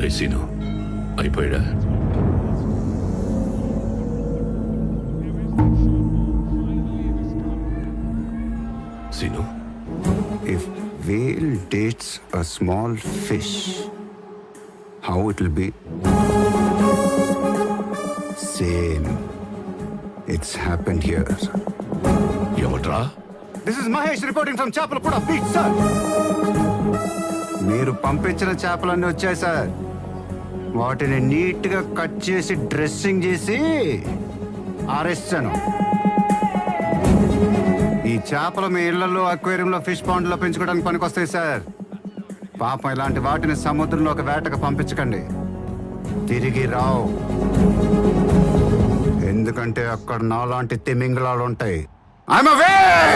రేసీను అయిపోయాడా? Seenu, If whale dates a small fish, how it will be? Same. It's happened here. ఎవడ్రా? This is Mahesh reporting from Chapalapura Beach, sir. మీరు పంపించిన చేపలన్నీ వచ్చాయి sir. వాటిని నీట్గా కట్ చేసి డ్రెస్సింగ్ చేసి ఆరేస్తాను. ఈ చేపలు మీ ఇళ్లలో అక్వేరియంలో ఫిష్ పాండ్లో పెంచుకోవడానికి పనికొస్తాయి సార్. పాపం ఇలాంటి వాటిని సముద్రంలో ఒక వేటకు పంపించకండి, తిరిగి రావు. ఎందుకంటే అక్కడ నాలాంటి తిమింగలాలు ఉంటాయి. I'm away!